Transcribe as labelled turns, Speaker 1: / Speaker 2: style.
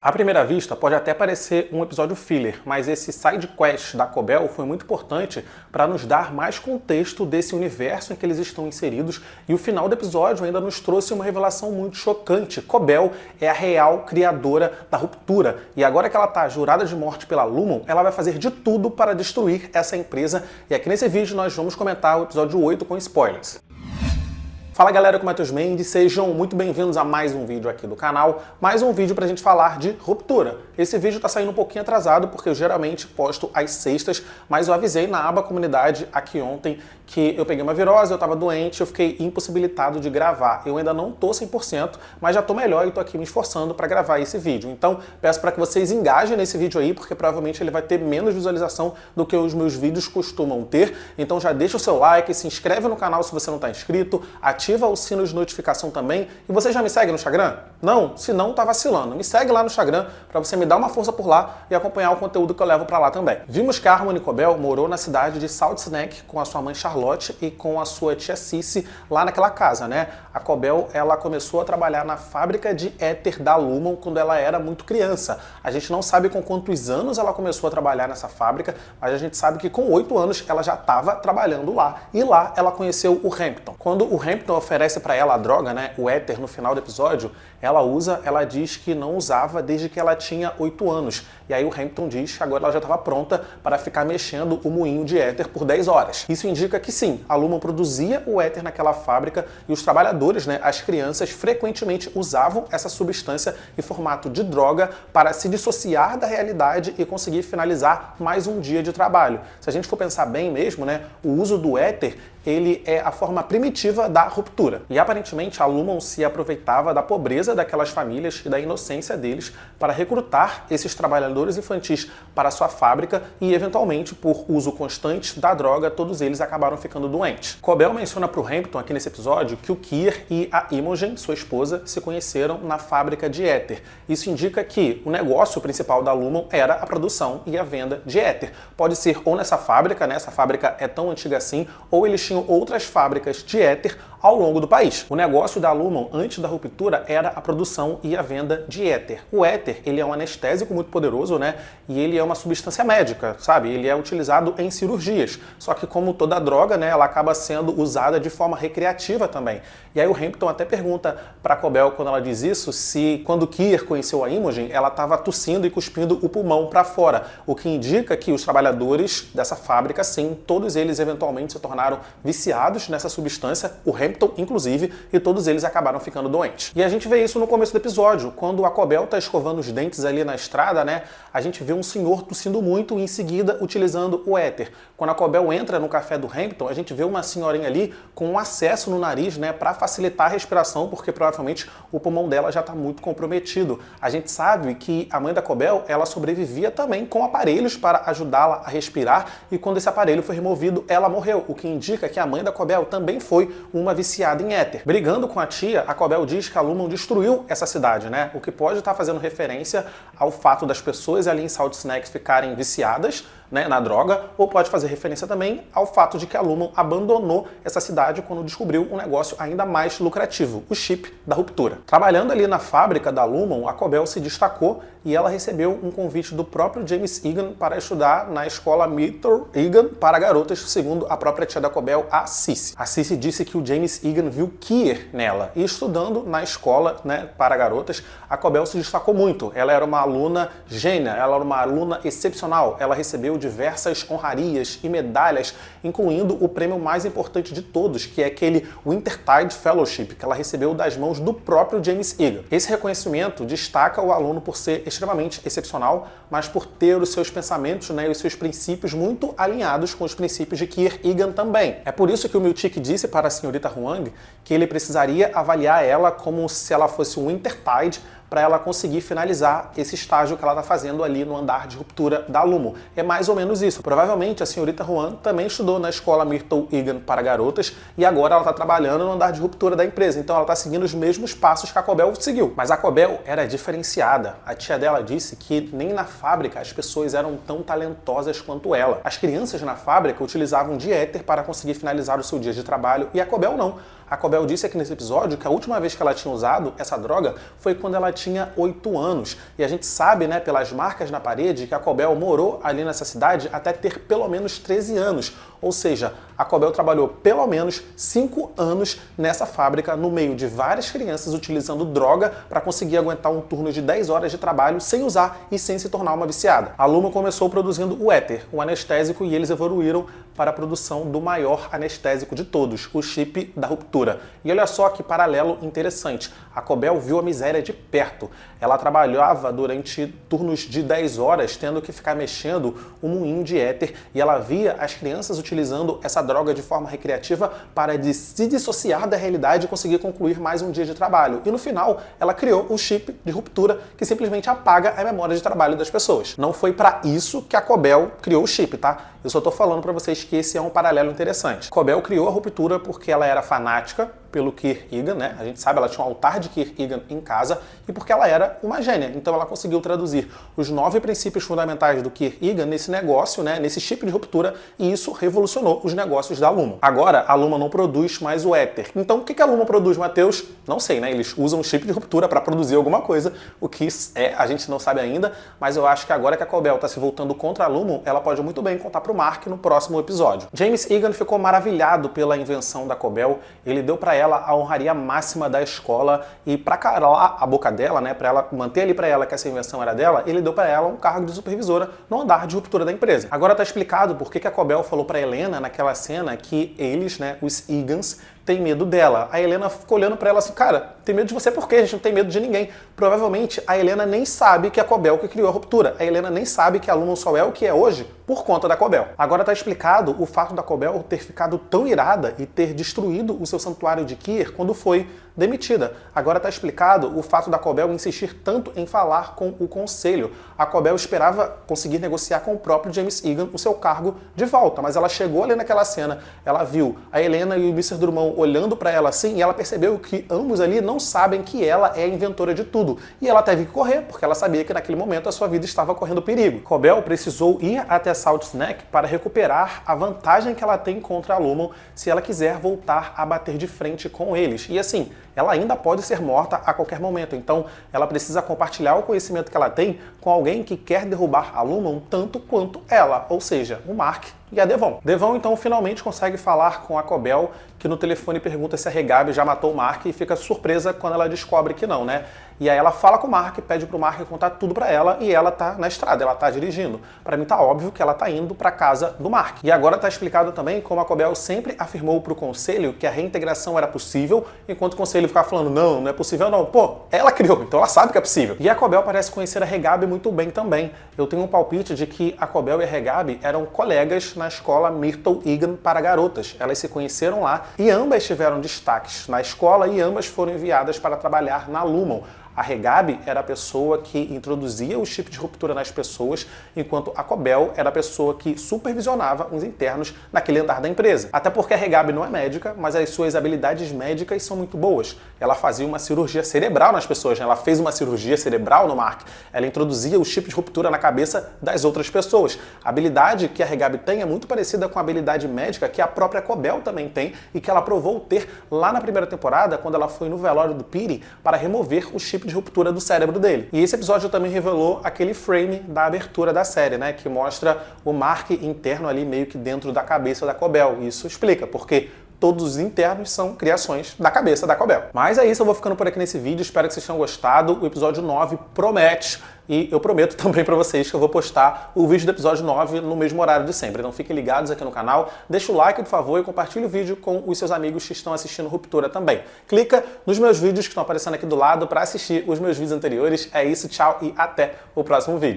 Speaker 1: À primeira vista, pode até parecer um episódio filler, mas esse side quest da Cobel foi muito importante para nos dar mais contexto desse universo em que eles estão inseridos, e o final do episódio ainda nos trouxe uma revelação muito chocante. Cobel é a real criadora da ruptura, e agora que ela está jurada de morte pela Lumon, ela vai fazer de tudo para destruir essa empresa, e aqui nesse vídeo nós vamos comentar o episódio 8 com spoilers. Fala galera, aqui é o Matheus Mendes, sejam muito bem-vindos a mais um vídeo aqui do canal, mais um vídeo pra gente falar de ruptura. Esse vídeo tá saindo um pouquinho atrasado porque eu geralmente posto às sextas, mas eu avisei na aba comunidade aqui ontem que eu peguei uma virose, eu tava doente, eu fiquei impossibilitado de gravar. Eu ainda não tô 100%, mas já tô melhor e tô aqui me esforçando pra gravar esse vídeo. Então peço pra que vocês engajem nesse vídeo aí, porque provavelmente ele vai ter menos visualização do que os meus vídeos costumam ter. Então já deixa o seu like, se inscreve no canal se você não tá inscrito, ativa o sino de notificação também. E você já me segue no Instagram? Não? Se não, tá vacilando. Me segue lá no Instagram pra você me dar uma força por lá e acompanhar o conteúdo que eu levo pra lá também. Vimos que a Harmony Cobel morou na cidade de Salt Snake com a sua mãe Charlotte e com a sua tia Cici lá naquela casa, né? A Cobel, ela começou a trabalhar na fábrica de éter da Lumon quando ela era muito criança. A gente não sabe com quantos anos ela começou a trabalhar nessa fábrica, mas a gente sabe que com 8 anos ela já estava trabalhando lá. E lá ela conheceu o Hampton. Quando o Hampton oferece para ela a droga, né, o éter, no final do episódio, ela diz que não usava desde que ela tinha 8 anos. E aí o Hampton diz que agora ela já estava pronta para ficar mexendo o moinho de éter por 10 horas. Isso indica que sim, a Lumon produzia o éter naquela fábrica e os trabalhadores, né, as crianças, frequentemente usavam essa substância em formato de droga para se dissociar da realidade e conseguir finalizar mais um dia de trabalho. Se a gente for pensar bem mesmo, né, o uso do éter, ele é a forma primitiva da ruptura. E aparentemente a Lumon se aproveitava da pobreza daquelas famílias e da inocência deles para recrutar esses trabalhadores infantis para sua fábrica e, eventualmente, por uso constante da droga, todos eles acabaram ficando doentes. Cobel menciona para o Hampton aqui nesse episódio que o Kier e a Imogen, sua esposa, se conheceram na fábrica de éter. Isso indica que o negócio principal da Lumon era a produção e a venda de éter. Pode ser ou nessa fábrica, né? Essa fábrica é tão antiga assim, ou eles tinham outras fábricas de éter ao longo do país. O negócio da Lumon antes da ruptura era a produção e a venda de éter. O éter, ele é um anestésico muito poderoso, né? E ele é uma substância médica, sabe? Ele é utilizado em cirurgias. Só que como toda droga, né, ela acaba sendo usada de forma recreativa também. E aí o Hampton até pergunta para Cobel, quando ela diz isso, se quando Kier conheceu a Imogen, ela estava tossindo e cuspindo o pulmão para fora, o que indica que os trabalhadores dessa fábrica, sim, todos eles eventualmente se tornaram viciados nessa substância, o Hampton inclusive, e todos eles acabaram ficando doentes. E a gente vê isso no começo do episódio, quando a Cobel tá escovando os dentes ali na estrada, né? A gente vê um senhor tossindo muito e em seguida utilizando o éter. Quando a Cobel entra no café do Hampton, a gente vê uma senhorinha ali com um acesso no nariz, né, para facilitar a respiração, porque provavelmente o pulmão dela já está muito comprometido. A gente sabe que a mãe da Cobel, ela sobrevivia também com aparelhos para ajudá-la a respirar, e quando esse aparelho foi removido, ela morreu, o que indica que a mãe da Cobel também foi uma viciada em éter. Brigando com a tia, a Cobel diz que a Lumon destruiu essa cidade, né? O que pode estar fazendo referência ao fato das pessoas ali em Salt Snake ficarem viciadas, né, na droga, ou pode fazer referência também ao fato de que a Lumon abandonou essa cidade quando descobriu um negócio ainda mais lucrativo, o chip da ruptura. Trabalhando ali na fábrica da Lumon, a Cobel se destacou e ela recebeu um convite do próprio James Egan para estudar na escola Myrtle Egan para garotas, segundo a própria tia da Cobel, a Cici. A Cici disse que o James Egan viu Kier nela, e estudando na escola, né, para garotas, a Cobel se destacou muito. Ela era uma aluna gênia, ela era uma aluna excepcional, ela recebeu diversas honrarias e medalhas, incluindo o prêmio mais importante de todos, que é aquele Wintertide Fellowship, que ela recebeu das mãos do próprio James Egan. Esse reconhecimento destaca o aluno por ser extremamente excepcional, mas por ter os seus pensamentos, né, e os seus princípios muito alinhados com os princípios de Kier Egan também. É por isso que o Milchick disse para a senhorita Huang que ele precisaria avaliar ela como se ela fosse um Wintertide para ela conseguir finalizar esse estágio que ela está fazendo ali no andar de ruptura da Lumon. É mais ou menos isso. Provavelmente a senhorita Huang também estudou na escola Myrtle Egan para garotas e agora ela está trabalhando no andar de ruptura da empresa. Então ela está seguindo os mesmos passos que a Cobel seguiu. Mas a Cobel era diferenciada. A tia dela disse que nem na fábrica as pessoas eram tão talentosas quanto ela. As crianças na fábrica utilizavam de éter para conseguir finalizar o seu dia de trabalho e a Cobel não. A Cobel disse aqui nesse episódio que a última vez que ela tinha usado essa droga foi quando ela tinha 8 anos. E a gente sabe, né, pelas marcas na parede, que a Cobel morou ali nessa cidade até ter pelo menos 13 anos. Ou seja, a Cobel trabalhou pelo menos 5 anos nessa fábrica, no meio de várias crianças utilizando droga para conseguir aguentar um turno de 10 horas de trabalho sem usar e sem se tornar uma viciada. A Luma começou produzindo o éter, um anestésico, e eles evoluíram para a produção do maior anestésico de todos, o chip da ruptura. E olha só que paralelo interessante. A Cobel viu a miséria de perto. Ela trabalhava durante turnos de 10 horas, tendo que ficar mexendo um moinho de éter, e ela via as crianças utilizando essa droga de forma recreativa para se dissociar da realidade e conseguir concluir mais um dia de trabalho. E no final, ela criou um chip de ruptura que simplesmente apaga a memória de trabalho das pessoas. Não foi para isso que a Cobel criou o chip, tá? Eu só tô falando para vocês que esse é um paralelo interessante. Cobel criou a ruptura porque ela era fanática pelo Kierkegaard, né? A gente sabe, ela tinha um altar de Kierkegaard em casa, e porque ela era uma gênia. Então ela conseguiu traduzir os 9 princípios fundamentais do Kierkegaard nesse negócio, né? Nesse chip de ruptura, e isso revolucionou os negócios da Luma. Agora, a Luma não produz mais o éter. Então o que a Luma produz, Matheus? Não sei, né? Eles usam o chip de ruptura para produzir alguma coisa, o que a gente não sabe ainda, mas eu acho que agora que a Cobel está se voltando contra a Luma, ela pode muito bem contar pro Mark no próximo episódio. James Egan ficou maravilhado pela invenção da Cobel. Ele deu para ela a honraria máxima da escola, e para calar a boca dela, né, para ela manter ali para ela que essa invenção era dela, ele deu para ela um cargo de supervisora no andar de ruptura da empresa. Agora tá explicado por que a Cobel falou para Helena naquela cena que eles, né, os Egans, tem medo dela. A Helena ficou olhando pra ela assim, cara, tem medo de você por quê? A gente não tem medo de ninguém. Provavelmente a Helena nem sabe que é a Cobel que criou a ruptura. A Helena nem sabe que a Luma só é o que é hoje por conta da Cobel. Agora tá explicado o fato da Cobel ter ficado tão irada e ter destruído o seu santuário de Kier quando foi demitida. Agora tá explicado o fato da Cobel insistir tanto em falar com o conselho. A Cobel esperava conseguir negociar com o próprio James Egan o seu cargo de volta, mas ela chegou ali naquela cena, ela viu a Helena e o Mr. Drummond olhando para ela assim, e ela percebeu que ambos ali não sabem que ela é a inventora de tudo. E ela teve que correr, porque ela sabia que naquele momento a sua vida estava correndo perigo. Cobel precisou ir até Salt Snack para recuperar a vantagem que ela tem contra a Lumon se ela quiser voltar a bater de frente com eles. E assim, ela ainda pode ser morta a qualquer momento, então ela precisa compartilhar o conhecimento que ela tem com alguém que quer derrubar a Lumon tanto quanto ela, ou seja, o Mark e a Devon. Devon então finalmente consegue falar com a Cobel, que no telefone pergunta se a Regab já matou o Mark, e fica surpresa quando ela descobre que não, né? E aí ela fala com o Mark, pede pro Mark contar tudo pra ela, e ela tá na estrada, ela tá dirigindo. Pra mim tá óbvio que ela tá indo pra casa do Mark. E agora tá explicado também como a Cobel sempre afirmou pro conselho que a reintegração era possível, enquanto o conselho ficava falando, não, não é possível não. Pô, ela criou, então ela sabe que é possível. E a Cobel parece conhecer a Regab muito bem também. Eu tenho um palpite de que a Cobel e a Regab eram colegas na escola Myrtle Egan para garotas. Elas se conheceram lá e ambas tiveram destaques na escola e ambas foram enviadas para trabalhar na Lumon. A Regab era a pessoa que introduzia o chip de ruptura nas pessoas, enquanto a Cobel era a pessoa que supervisionava os internos naquele andar da empresa. Até porque a Regab não é médica, mas as suas habilidades médicas são muito boas. Ela fazia uma cirurgia cerebral nas pessoas, né? Ela fez uma cirurgia cerebral no Mark. Ela introduzia o chip de ruptura na cabeça das outras pessoas. A habilidade que a Regab tem é muito parecida com a habilidade médica que a própria Cobel também tem e que ela provou ter lá na primeira temporada, quando ela foi no velório do Piri para remover o chip de ruptura do cérebro dele. E esse episódio também revelou aquele frame da abertura da série, né, que mostra o Mark interno ali meio que dentro da cabeça da Cobel. Isso explica porque todos os internos são criações da cabeça da Cobel. Mas é isso, eu vou ficando por aqui nesse vídeo, espero que vocês tenham gostado. O episódio 9 promete, e eu prometo também pra vocês que eu vou postar o vídeo do episódio 9 no mesmo horário de sempre. Então fiquem ligados aqui no canal, deixa o like, por favor, e compartilhe o vídeo com os seus amigos que estão assistindo Ruptura também. Clica nos meus vídeos que estão aparecendo aqui do lado para assistir os meus vídeos anteriores. É isso, tchau e até o próximo vídeo.